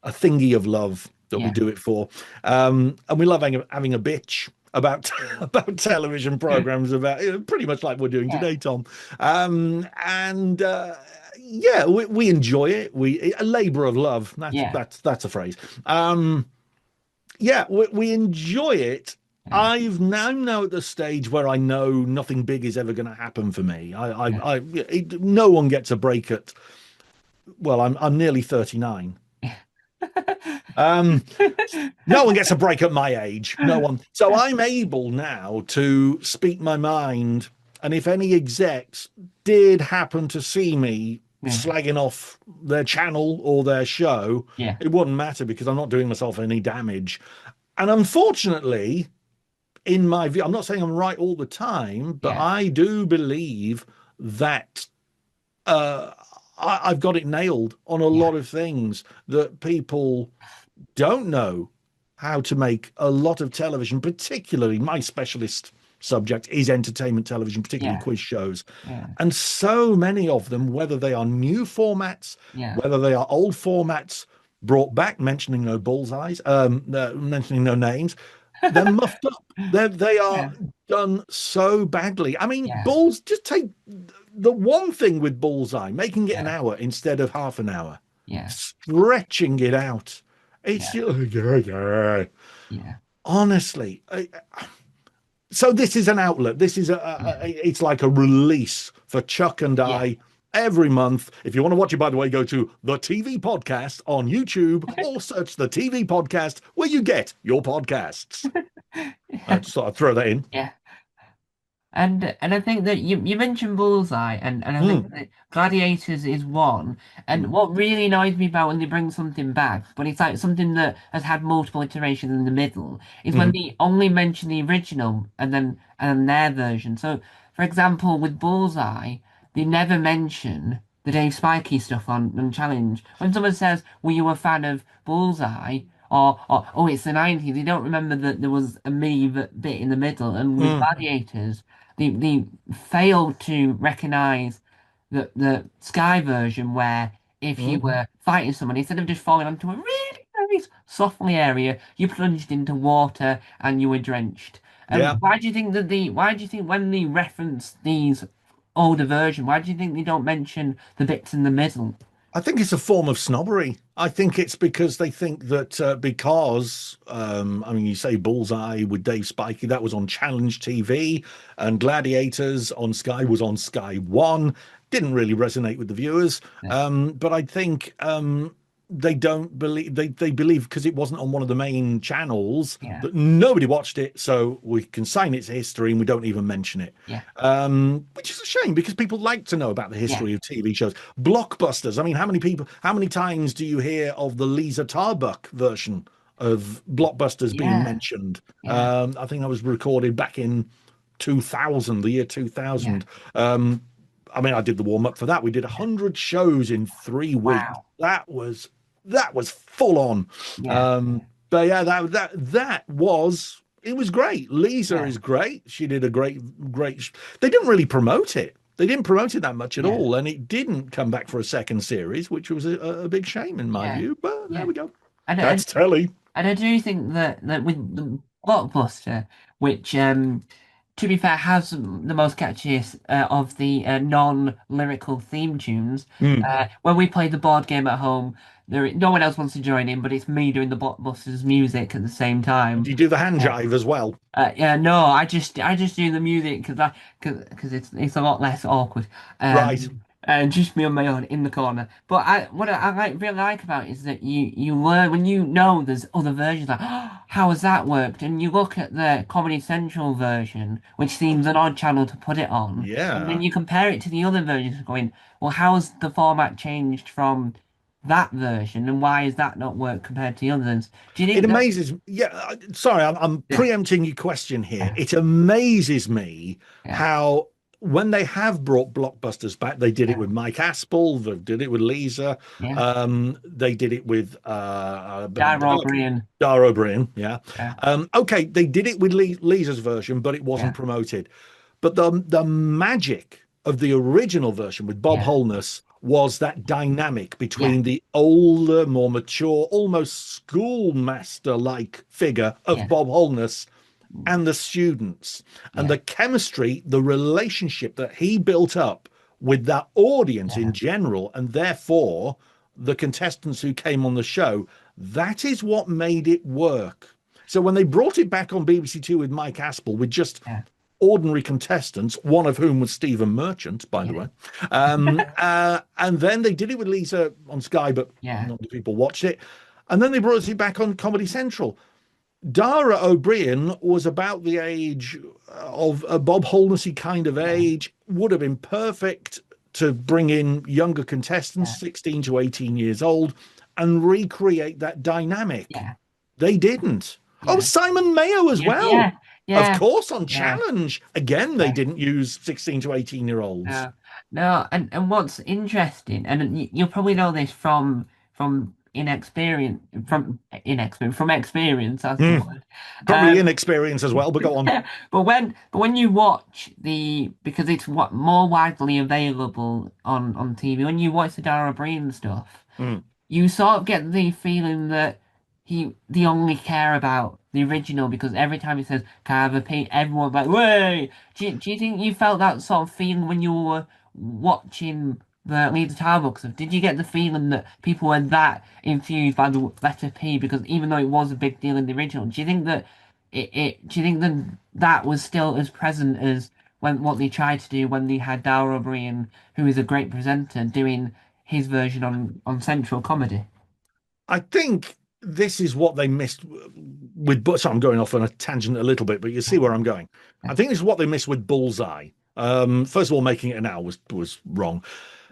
Speaker 2: thingy of love that we
Speaker 1: yeah.
Speaker 2: do it for. And we love having a bitch about about television programs about pretty much like we're doing
Speaker 1: Yeah.
Speaker 2: today, Tom. And yeah, we enjoy it. We a labor of love.
Speaker 1: Yeah,
Speaker 2: That's a phrase. Um, yeah, we enjoy it.
Speaker 1: yeah,
Speaker 2: I'm now at the stage where I know nothing big is ever going to happen for me.
Speaker 1: yeah.
Speaker 2: No one gets a break at. Well, I'm nearly 39. Um, No one gets a break at my age. No one. So I'm able now to speak my mind. And if any execs did happen to see me
Speaker 1: Yeah,
Speaker 2: slagging off their channel or their show,
Speaker 1: yeah,
Speaker 2: it wouldn't matter because I'm not doing myself any damage. And unfortunately, in my view, I'm not saying I'm right all the time, but
Speaker 1: yeah,
Speaker 2: I do believe that uh, I've got it nailed on a
Speaker 1: yeah,
Speaker 2: lot of things that people don't know how to make a lot of television, particularly my specialist subject is entertainment television, particularly
Speaker 1: yeah,
Speaker 2: quiz shows.
Speaker 1: yeah,
Speaker 2: And so many of them, whether they are new formats,
Speaker 1: yeah.
Speaker 2: whether they are old formats brought back, mentioning no bullseyes, mentioning no names, they're muffed up. They are
Speaker 1: Yeah,
Speaker 2: done so badly. I mean,
Speaker 1: yeah,
Speaker 2: balls, just take the one thing with Bullseye, making it an
Speaker 1: yeah,
Speaker 2: hour instead of half an hour,
Speaker 1: yeah,
Speaker 2: stretching it out. It's
Speaker 1: yeah,
Speaker 2: just,
Speaker 1: yeah,
Speaker 2: honestly. So this is an outlet. This is
Speaker 1: yeah,
Speaker 2: it's like a release for Chuck and
Speaker 1: yeah.
Speaker 2: I every month. If you want to watch it, by the way, go to the TV Podcast on YouTube or search the TV Podcast where you get your podcasts. I just thought I'd throw that in.
Speaker 1: Yeah. And I think that you mentioned Bullseye and I
Speaker 2: Hmm.
Speaker 1: think that Gladiators is one. And
Speaker 2: Hmm.
Speaker 1: what really annoys me about when they bring something back, but it's like something that has had multiple iterations in the middle, is when
Speaker 2: Hmm.
Speaker 1: they only mention the original and then their version. So for example, with Bullseye, they never mention the Dave Spikey stuff on Challenge. When someone says, "Were you a fan of Bullseye?" Or oh, it's the 90s. They don't remember that there was a me bit in the middle. And with
Speaker 2: Hmm.
Speaker 1: Gladiators, they failed to recognize the Sky version where if you
Speaker 2: Hmm.
Speaker 1: were fighting someone, instead of just falling onto a really nice softly area, you plunged into water and you were drenched.
Speaker 2: Yeah.
Speaker 1: Why do you think that why do you think when they reference these older version, why do you think they don't mention the bits in the middle?
Speaker 2: I think it's a form of snobbery. I think it's because they think that I mean, you say Bullseye with Dave Spikey, that was on Challenge TV, and Gladiators on Sky was on Sky One. Didn't really resonate with the viewers.
Speaker 1: Yeah,
Speaker 2: But I think they don't believe they believe because it wasn't on one of the main channels
Speaker 1: yeah,
Speaker 2: that nobody watched it, so we can sign its history and we don't even mention it.
Speaker 1: yeah,
Speaker 2: Which is a shame because people like to know about the
Speaker 1: yeah,
Speaker 2: history of TV shows. Blockbusters. I mean, how many times do you hear of the Lisa Tarbuck version of Blockbusters being
Speaker 1: yeah,
Speaker 2: mentioned?
Speaker 1: yeah,
Speaker 2: I think that was recorded back in 2000, the year
Speaker 1: yeah.
Speaker 2: 2000. I mean, I did the warm up for that. We did 100 shows in 3 weeks.
Speaker 1: Wow.
Speaker 2: That was full on.
Speaker 1: Yeah,
Speaker 2: But yeah, that was it was great. Lisa
Speaker 1: yeah,
Speaker 2: is great. She did a great. They didn't really promote it. They didn't promote it that much at
Speaker 1: yeah,
Speaker 2: all, and it didn't come back for a second series, which was a big shame in my
Speaker 1: yeah,
Speaker 2: view. But there
Speaker 1: yeah.
Speaker 2: we go.
Speaker 1: And
Speaker 2: That's
Speaker 1: and
Speaker 2: telly.
Speaker 1: and I do think that with the Blockbuster, which to be fair has the most catchiest of the non-lyrical theme tunes.
Speaker 2: Mm.
Speaker 1: When we play the board game at home, no one else wants to join in, but it's me doing the Blockbusters music at the same
Speaker 2: Do
Speaker 1: time.
Speaker 2: you do the hand
Speaker 1: Uh,
Speaker 2: jive as well?
Speaker 1: yeah, no, I just do the music because it's a lot less awkward.
Speaker 2: Right.
Speaker 1: And just me on my own in the corner. But what I really like about it is that you learn when you know there's other versions like how has that worked? And you look at the Comedy Central version, which seems an odd channel to put it on, and then
Speaker 2: Yeah.
Speaker 1: you compare it to the other versions, going, well, how's the format changed from that version, and why is that not work compared to the others? Do you
Speaker 2: It
Speaker 1: think that?
Speaker 2: amazes. Yeah, sorry, I'm
Speaker 1: Yeah,
Speaker 2: preempting your question here.
Speaker 1: yeah,
Speaker 2: It amazes me
Speaker 1: yeah,
Speaker 2: how when they have brought blockbusters back, they did it
Speaker 1: yeah,
Speaker 2: with Mike Aspel, they did it with Lisa,
Speaker 1: yeah.
Speaker 2: they did it with
Speaker 1: Dara O'Brien.
Speaker 2: Dara O'Brien. Yeah.
Speaker 1: Yeah,
Speaker 2: Okay, they did it with Lisa's version, but it wasn't
Speaker 1: yeah,
Speaker 2: promoted. But the magic of the original version with Bob
Speaker 1: yeah,
Speaker 2: Holness was that dynamic
Speaker 1: yeah,
Speaker 2: between the older, more mature, almost schoolmaster-like figure of
Speaker 1: yeah,
Speaker 2: Bob Holness and the students, and
Speaker 1: yeah,
Speaker 2: the chemistry, the relationship that he built up with that audience in
Speaker 1: yeah,
Speaker 2: general, and therefore the contestants who came on the show. That is what made it work. So when they brought it back on BBC Two with Mike Aspel, with just
Speaker 1: yeah,
Speaker 2: ordinary contestants, one of whom was Stephen Merchant, by the
Speaker 1: yeah,
Speaker 2: way. And then they did it with Lisa on Sky, but
Speaker 1: yeah,
Speaker 2: not many people watched it. And then they brought it back on Comedy Central. Dara O'Brien was about the age of a Bob Holnessy kind of
Speaker 1: yeah,
Speaker 2: age, would have been perfect to bring in younger
Speaker 1: yeah,
Speaker 2: contestants, 16 to 18 years old, and recreate that dynamic.
Speaker 1: yeah,
Speaker 2: They didn't. Oh,
Speaker 1: yeah,
Speaker 2: Simon Mayo as
Speaker 1: yeah,
Speaker 2: well.
Speaker 1: yeah,
Speaker 2: Of
Speaker 1: yeah,
Speaker 2: course, on
Speaker 1: yeah,
Speaker 2: Challenge. Again, they
Speaker 1: yeah.
Speaker 2: didn't use 16 to 18-year-olds.
Speaker 1: No, no, and what's interesting, and you'll probably know this from experience, that's the
Speaker 2: Hmm.
Speaker 1: word.
Speaker 2: Probably inexperience as well, but go on.
Speaker 1: Yeah, but when you watch because it's what more widely available on TV, when you watch the Dara Breen stuff,
Speaker 2: Hmm.
Speaker 1: you sort of get the feeling that they only care about the original because every time he says "Can I have a pee?" everyone's like "Way!" Do you think you felt that sort of feeling when you were watching the Lead the Tower books? Did you get the feeling that people were that infused by the letter P because even though it was a big deal in the original, do you think that do you think that was still as present as when what they tried to do when they had Dara O'Brien, who is a great presenter, doing his version on Central Comedy?
Speaker 2: I think this is what they missed with, but so I'm going off on a tangent a little bit, but you see where I'm going. I think this is what they missed with Bullseye. First of all, making it an hour was wrong.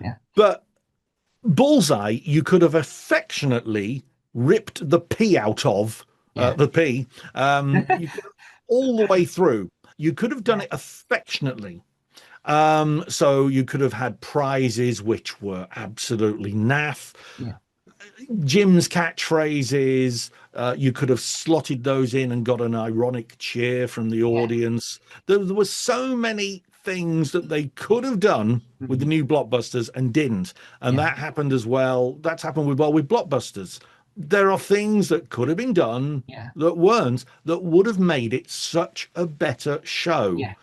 Speaker 1: Yeah,
Speaker 2: But Bullseye, you could have affectionately ripped the P out of
Speaker 1: yeah,
Speaker 2: the P. You could, all the way through. You could have done
Speaker 1: yeah,
Speaker 2: it affectionately. So you could have had prizes which were absolutely naff.
Speaker 1: yeah,
Speaker 2: Jim's catchphrases, you could have slotted those in and got an ironic cheer from the
Speaker 1: yeah.
Speaker 2: audience. There were so many things that they could have done with the
Speaker 1: Mhm.
Speaker 2: new blockbusters and didn't. And
Speaker 1: Yeah,
Speaker 2: that happened as well. That's happened with Blockbusters. there are things that could have been done
Speaker 1: Yeah.
Speaker 2: that weren't, that would have made it such a better show.
Speaker 1: Yeah.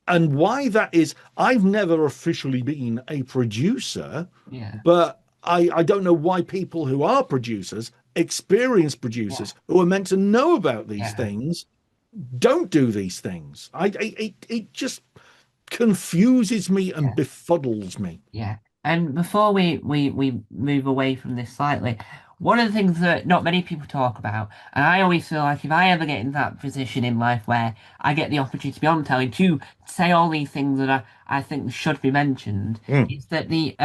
Speaker 2: And why that is, I've never officially been a producer,
Speaker 1: Yeah.
Speaker 2: but I don't know why people who are producers, experienced
Speaker 1: Yeah.
Speaker 2: producers who are meant to know about these
Speaker 1: Yeah.
Speaker 2: things, don't do these things. It just confuses me and
Speaker 1: Yeah.
Speaker 2: befuddles me.
Speaker 1: Yeah. And before we move away from this slightly, one of the things that not many people talk about, and I always feel like if I ever get in that position in life where I get the opportunity to be on telly to say all these things that I think should be mentioned,
Speaker 2: Mm,
Speaker 1: is that the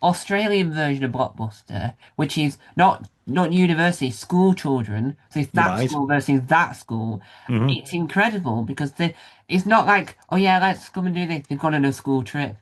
Speaker 1: Australian version of Blockbuster, which is not university, school children, so it's that
Speaker 2: right.
Speaker 1: school versus that school,
Speaker 2: Hmm.
Speaker 1: it's incredible because it's not like, oh yeah, let's come and do this. They've gone on a school trip.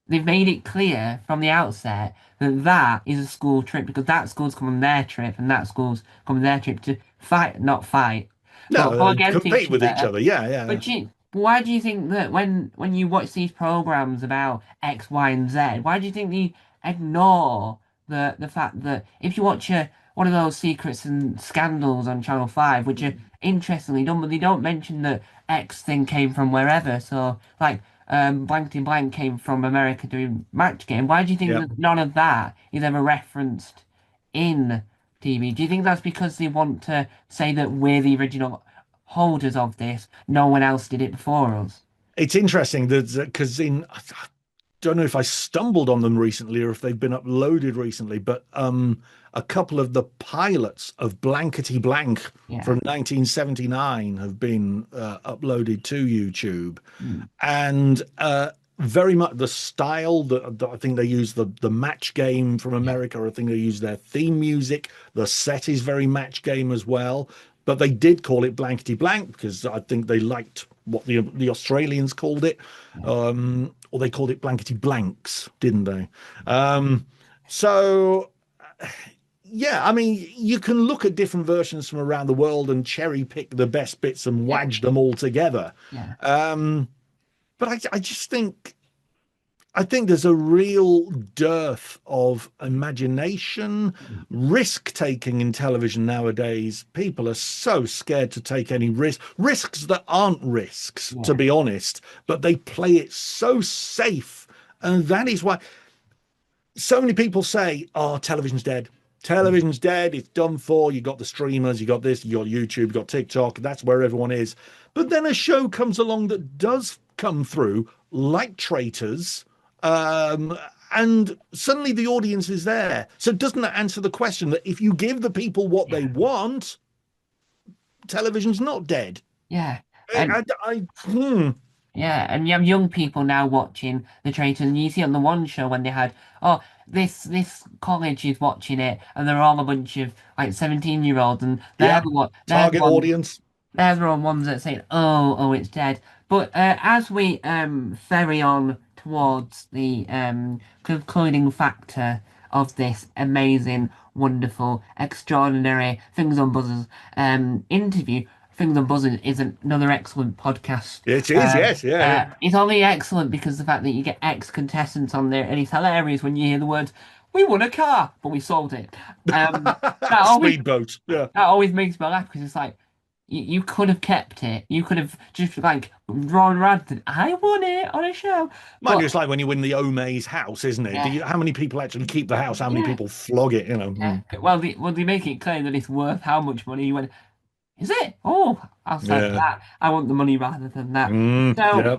Speaker 1: They've made it clear from the outset that that is a school trip because that school's come on their trip and that school's come on their trip to fight, not fight, but
Speaker 2: No,
Speaker 1: go
Speaker 2: they
Speaker 1: against
Speaker 2: compete
Speaker 1: each
Speaker 2: with each
Speaker 1: other.
Speaker 2: other. Yeah, yeah, yeah.
Speaker 1: Why do you think that when you watch these programs about X, Y, and Z, why do you think they ignore the fact that if you watch one of those secrets and scandals on Channel 5, which are interestingly done, but they don't mention that X thing came from wherever. So like Blankety Blank came from America doing Match Game. Why do you think
Speaker 2: Yeah.
Speaker 1: that none of that is ever referenced in TV? Do you think that's because they want to say that we're the original holders of this? No one else did it before us.
Speaker 2: It's interesting that because I don't know if I stumbled on them recently or if they've been uploaded recently, but a couple of the pilots of Blankety Blank
Speaker 1: Yeah.
Speaker 2: from 1979 have been uploaded to YouTube,
Speaker 1: Mm.
Speaker 2: and very much the style that I think they use the Match Game from
Speaker 1: Yeah.
Speaker 2: America. I think they use their theme music. The set is very Match Game as well, but they did call it Blankety Blank because I think they liked what the Australians called it,
Speaker 1: Yeah.
Speaker 2: or they called it Blankety Blanks, didn't they? So yeah, I mean, you can look at different versions from around the world and cherry pick the best bits and
Speaker 1: Yeah.
Speaker 2: wedge them all together.
Speaker 1: Yeah.
Speaker 2: But I just I think there's a real dearth of imagination,
Speaker 1: Mm.
Speaker 2: risk taking in television nowadays. People are so scared to take any risks that aren't risks, to
Speaker 1: Yeah.
Speaker 2: be honest, but they play it so safe. And that is why so many people say, oh, television's dead. Television's dead. It's done for. You got the streamers, you got this, you got YouTube, you got TikTok. That's where everyone is. But then a show comes along that does come through, like Traitors, um, and suddenly the audience is there. So doesn't that answer the question that if you give the people what they
Speaker 1: Yeah.
Speaker 2: want, television's not dead?
Speaker 1: Yeah. And
Speaker 2: Hmm.
Speaker 1: yeah, and you have young people now watching The Traitors, and you see on the one show when they had, oh, this college is watching it, and they're all a bunch of like 17-year-olds, and
Speaker 2: Yeah. Target audience.
Speaker 1: they're the ones that say, oh, it's dead. But as we ferry on towards the concluding factor of this amazing, wonderful, extraordinary Things on Buzzers interview, Things on Buzzers is another excellent podcast.
Speaker 2: It is, yes, yeah, yeah.
Speaker 1: It's only excellent because the fact that you get ex-contestants on there, and it's hilarious when you hear the words, "We won a car, but we sold it." That always
Speaker 2: Speedboat. Yeah.
Speaker 1: that always makes me laugh because it's like you could have kept it. You could have just like drawn around and I won it on a show.
Speaker 2: Mind you,
Speaker 1: But
Speaker 2: it's like when you win the Omaze house, isn't it?
Speaker 1: yeah,
Speaker 2: How many people actually keep the house? How many
Speaker 1: yeah,
Speaker 2: people flog it?
Speaker 1: yeah. Well, they make it clear that it's worth how much money you went. Is it? Oh, I'll say
Speaker 2: Yeah.
Speaker 1: that. I want the money rather than that. So,
Speaker 2: Yeah.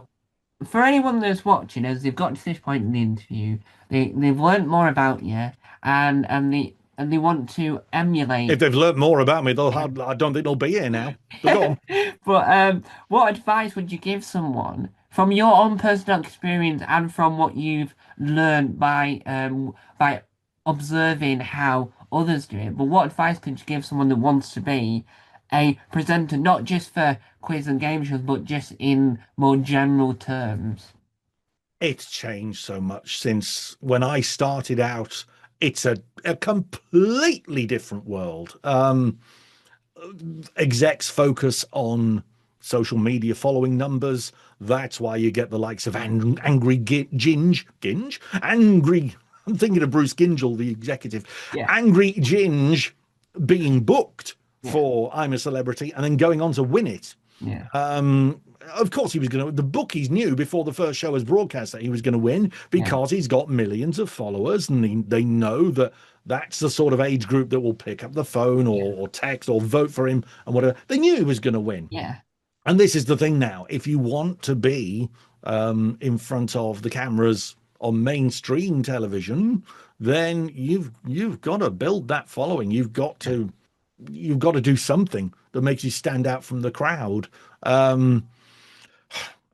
Speaker 1: for anyone that's watching, as they've got to this point in the interview, they've learned more about you, and they want to
Speaker 2: If
Speaker 1: emulate.
Speaker 2: they've learnt more about me, I don't think they'll be here now. But go on.
Speaker 1: But what advice would you give someone from your own personal experience and from what you've learned by observing how others do it? But what advice could you give someone that wants to be a presenter, not just for quiz and game shows, but just in more general terms?
Speaker 2: It's changed so much since when I started out. It's a completely different world. Execs focus on social media following numbers. That's why you get the likes of Angry Ginge. Angry. I'm thinking of Bruce Gingell, the executive.
Speaker 1: Yeah.
Speaker 2: Angry Ginge being booked
Speaker 1: Yeah.
Speaker 2: for I'm a Celebrity and then going on to win it.
Speaker 1: Yeah.
Speaker 2: Of course, he was going to. The bookies knew before the first show was broadcast that he was going to win
Speaker 1: Yeah.
Speaker 2: because he's got millions of followers, and they know that that's the sort of age group that will pick up the phone
Speaker 1: Yeah.
Speaker 2: or text or vote for him and whatever. They knew he was going to win.
Speaker 1: Yeah.
Speaker 2: And this is the thing now: if you want to be in front of the cameras on mainstream television, then you've got to build that following. You've got to do something that makes you stand out from the crowd. Um,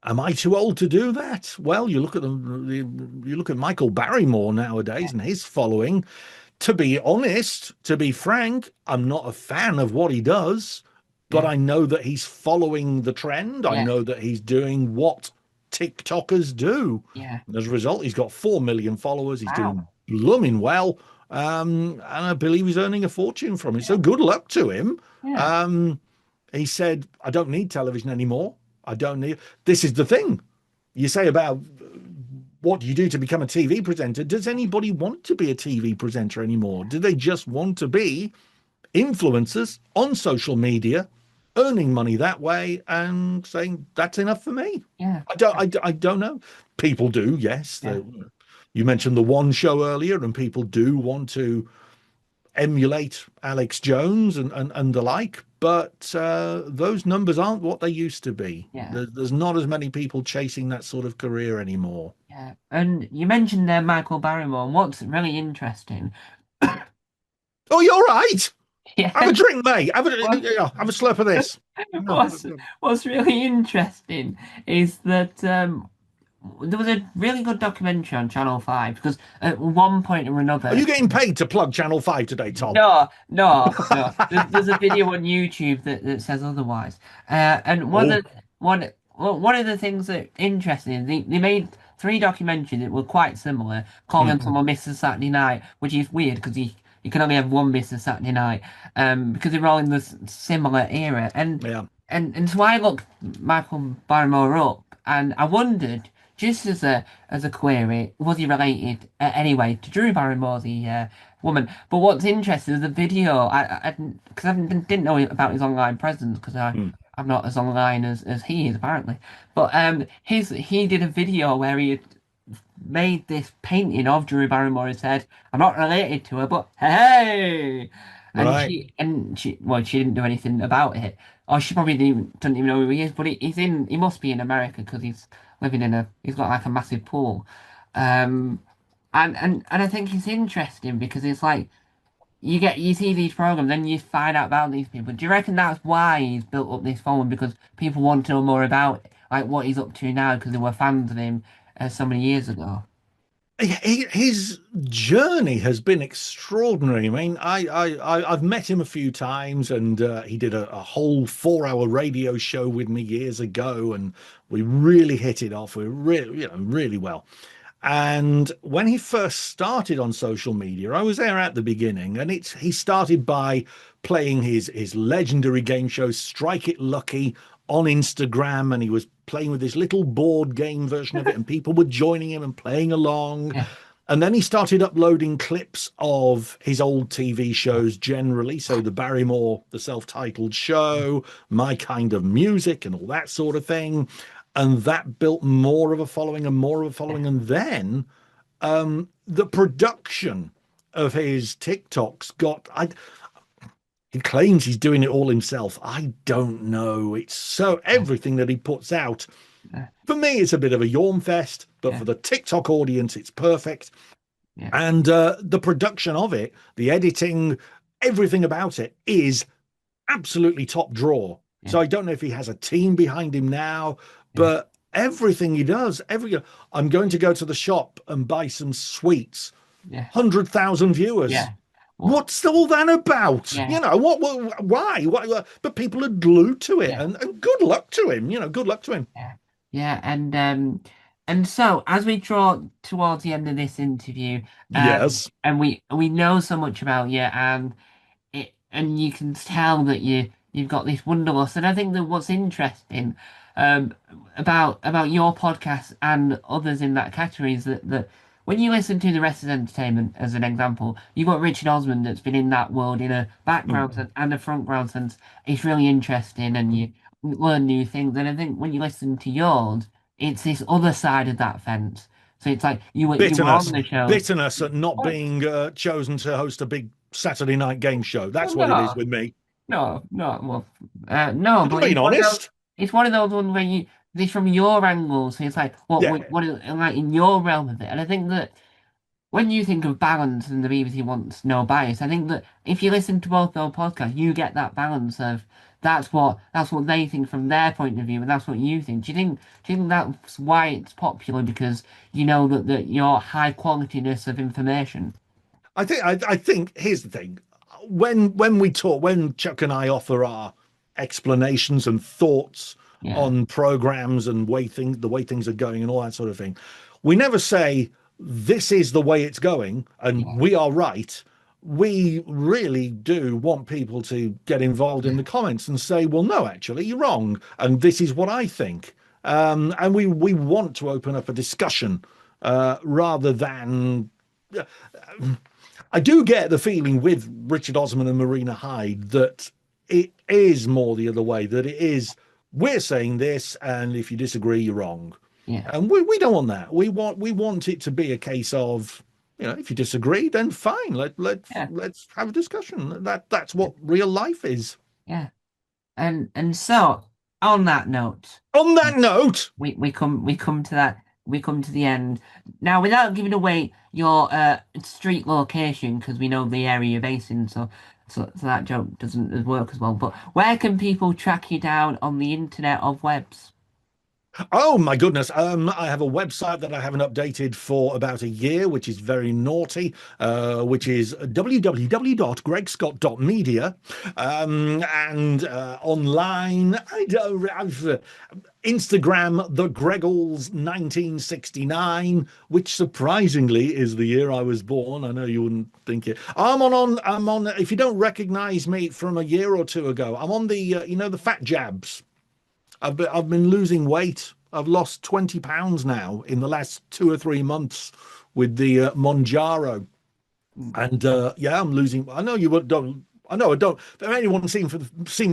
Speaker 2: Am I too old to do that? Well, you look at you look at Michael Barrymore nowadays and his following. To be honest, to be frank, I'm not a fan of what he does, but
Speaker 1: Yeah.
Speaker 2: I know that he's following the trend. I
Speaker 1: Yeah.
Speaker 2: know that he's doing what TikTokers do.
Speaker 1: Yeah.
Speaker 2: And as a result, he's got 4 million followers. He's
Speaker 1: Wow.
Speaker 2: doing blooming well. And I believe he's earning a fortune from it. So
Speaker 1: Yeah.
Speaker 2: good luck to him.
Speaker 1: Yeah.
Speaker 2: Um, he said, I don't need television anymore. I don't need. This is the thing you say about what do you do to become a TV presenter? Does anybody want to be a TV presenter anymore? Do they just want to be influencers on social media, earning money that way, and saying that's enough for me?
Speaker 1: Yeah.
Speaker 2: I don't know. People do, yes.
Speaker 1: Yeah.
Speaker 2: You mentioned the One Show earlier, and people do want to emulate Alex Jones and the like, but those numbers aren't what they used to be.
Speaker 1: Yeah.
Speaker 2: There's not as many people chasing that sort of career anymore.
Speaker 1: Yeah. And you mentioned there Michael Barrymore. And what's really interesting.
Speaker 2: Oh, you're right. Have a
Speaker 1: Yeah.
Speaker 2: drink, mate.
Speaker 1: What,
Speaker 2: Have a slurp of this.
Speaker 1: what's what's really interesting is that there was a really good documentary on Channel 5 because at one point or
Speaker 2: Are
Speaker 1: another.
Speaker 2: you getting paid to plug Channel 5 today, Tom?
Speaker 1: No, no, no. There's a video on YouTube that says otherwise. And
Speaker 2: Oh,
Speaker 1: one of the things that interesting is they made three documentaries that were quite similar, calling
Speaker 2: mhm.
Speaker 1: someone Mr. Saturday Night, which is weird because you can only have one Mr. Saturday Night, because they're all in this similar era.
Speaker 2: Yeah.
Speaker 1: And so I looked Michael Barrymore up, and I wondered, just as a query, was he related anyway to Drew Barrymore, the woman? But what's interesting is the video. Because I didn't know about his online presence because
Speaker 2: Mm.
Speaker 1: I'm not as online as he is apparently. But he did a video where he had made this painting of Drew Barrymore and said, "I'm not related to her, but hey."
Speaker 2: Right.
Speaker 1: Well, she didn't do anything about it, or she probably doesn't even know who he is. But he must be in America because he's living he's got like a massive pool, um, and I think it's interesting because it's like you see these programs, then you find out about these people. Do you reckon that's why he's built up this following because people want to know more about like what he's up to now because they were fans of him so many years ago?
Speaker 2: His journey has been extraordinary. I mean, I've met him a few times, and he did a whole 4 hour radio show with me years ago, and we really hit it off. We really, really well. And when he first started on social media, I was there at the beginning, and he started by playing his legendary game show Strike It Lucky on Instagram, and he was playing with this little board game version of it, and people were joining him and playing along.
Speaker 1: Yeah,
Speaker 2: And then he started uploading clips of his old TV shows generally. So the Barrymore, the self-titled show, My Kind of Music, and all that sort of thing. And that built more of a following and more of a following. And then the production of his TikToks he claims he's doing it all himself. I don't know. It's so
Speaker 1: yeah,
Speaker 2: everything that he puts out.
Speaker 1: yeah,
Speaker 2: For me, it's a bit of a yawn fest, but
Speaker 1: yeah,
Speaker 2: for the TikTok audience, it's perfect.
Speaker 1: yeah,
Speaker 2: And the production of it, the editing, everything about it is absolutely top drawer.
Speaker 1: yeah,
Speaker 2: So I don't know if he has a team behind him now,
Speaker 1: yeah,
Speaker 2: but everything he does, I'm going to go to the shop and buy some sweets.
Speaker 1: yeah,
Speaker 2: 100,000 viewers.
Speaker 1: yeah. Well,
Speaker 2: What's all that about?
Speaker 1: yeah,
Speaker 2: Why? But people are glued to it,
Speaker 1: yeah,
Speaker 2: and good luck to him. Good luck to him.
Speaker 1: yeah, yeah. And so as we draw towards the end of this interview,
Speaker 2: Yes.
Speaker 1: and we know so much about you, and you can tell that you've got this wanderlust. And I think that what's interesting about your podcast and others in that category is that when you listen to the rest of entertainment, as an example, you've got Richard Osman that's been in that world in a background
Speaker 2: Mm.
Speaker 1: sense and a front ground sense. It's really interesting, and you learn new things. And I think when you listen to yours, it's this other side of that fence. So it's like you were on
Speaker 2: Bitterness,
Speaker 1: the show.
Speaker 2: bitterness at not
Speaker 1: Oh,
Speaker 2: being chosen to host a big Saturday night game show.
Speaker 1: well,
Speaker 2: That's what it is
Speaker 1: no,
Speaker 2: with me.
Speaker 1: well, no,
Speaker 2: I'm
Speaker 1: but
Speaker 2: being honest.
Speaker 1: it's one of those ones where this from your angle. So it's like,
Speaker 2: Yeah.
Speaker 1: what is like in your realm of it? And I think that when you think of balance and the BBC wants no bias, I think that if you listen to both those podcasts, you get that balance of that's what they think from their point of view, and that's what you think. Do you think that's why it's popular because you know that your high qualityness of information?
Speaker 2: I think here's the thing. When we talk, when Chuck and I offer our explanations and thoughts
Speaker 1: Yeah,
Speaker 2: on programs and the way things are going and all that sort of thing, we never say this is the way it's going and
Speaker 1: yeah,
Speaker 2: we are right. We really do want people to get involved in
Speaker 1: yeah,
Speaker 2: the comments and say, well, no, actually, you're wrong, and this is what I think. And we want to open up a discussion rather than I do get the feeling with Richard Osman and Marina Hyde that it is more the other way, that it is, we're saying this, and if you disagree, you're wrong.
Speaker 1: yeah,
Speaker 2: And we don't want that. We want it to be a case of, if you disagree, then fine.
Speaker 1: yeah,
Speaker 2: Let's have a discussion. That's what real life is.
Speaker 1: yeah. And so on that note.
Speaker 2: On that note,
Speaker 1: We come to that we come to the end now without giving away your street location because we know the area you're based in, so that joke doesn't work as well. But where can people track you down on the internet of webs?
Speaker 2: oh my goodness. I have a website that I haven't updated for about a year, which is very naughty, which is www.gregscott.media. And online, I've Instagram, the Greggles 1969, which surprisingly is the year I was born. I know you wouldn't think it. I'm on, if you don't recognize me from a year or two ago, I'm on the fat jabs. I've been losing weight. I've lost 20 pounds now in the last 2 or 3 months with the Monjaro. And yeah, I'm losing. I know you don't. I know I don't. If anyone seen me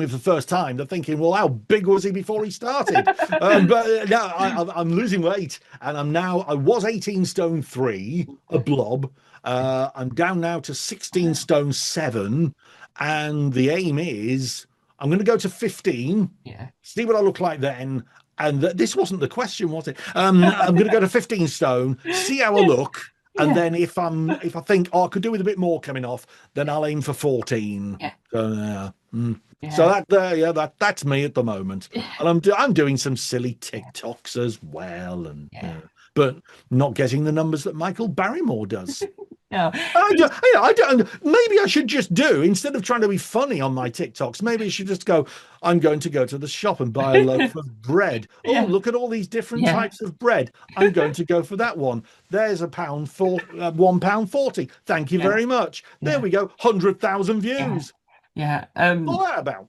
Speaker 2: for the first time, they're thinking, "Well, how big was he before he started?" But no, I'm losing weight, and I'm now. I was 18 stone 3, a blob. I'm down now to 16 stone 7, and the aim is I'm going to go to 15.
Speaker 1: Yeah.
Speaker 2: See what I look like then. And this wasn't the question, was it? I'm going to go to 15 stone, see how I look, and
Speaker 1: Yeah.
Speaker 2: then if I think I could do with a bit more coming off, then I'll aim for 14.
Speaker 1: Yeah.
Speaker 2: So yeah. So
Speaker 1: Yeah.
Speaker 2: yeah, that's me at the moment, and I'm doing some silly TikToks as well, and
Speaker 1: Yeah.
Speaker 2: but not getting the numbers that Michael Barrymore does.
Speaker 1: No.
Speaker 2: I don't, I don't. Maybe I should just do instead of trying to be funny on my TikToks. Maybe I should just go. I'm going to go to the shop and buy a loaf of bread. Oh,
Speaker 1: Yeah.
Speaker 2: look at all these different
Speaker 1: Yeah.
Speaker 2: types of bread. I'm going to go for that one. There's a pound for £1.40. Thank you
Speaker 1: Yeah.
Speaker 2: very much. There
Speaker 1: Yeah.
Speaker 2: we go. 100,000
Speaker 1: Yeah.
Speaker 2: views.
Speaker 1: Yeah.
Speaker 2: What's that about?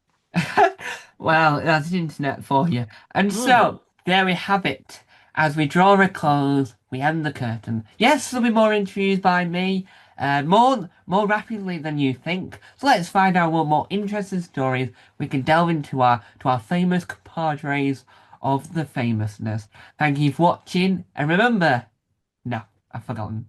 Speaker 1: Well, that's the internet for you. And
Speaker 2: Hmm.
Speaker 1: so, there we have it. As we draw a close, we end the curtain. Yes, there'll be more interviews by me, more rapidly than you think. So let's find out what more interesting stories we can delve into our famous compadres of the famousness. Thank you for watching, and remember, no, I've forgotten.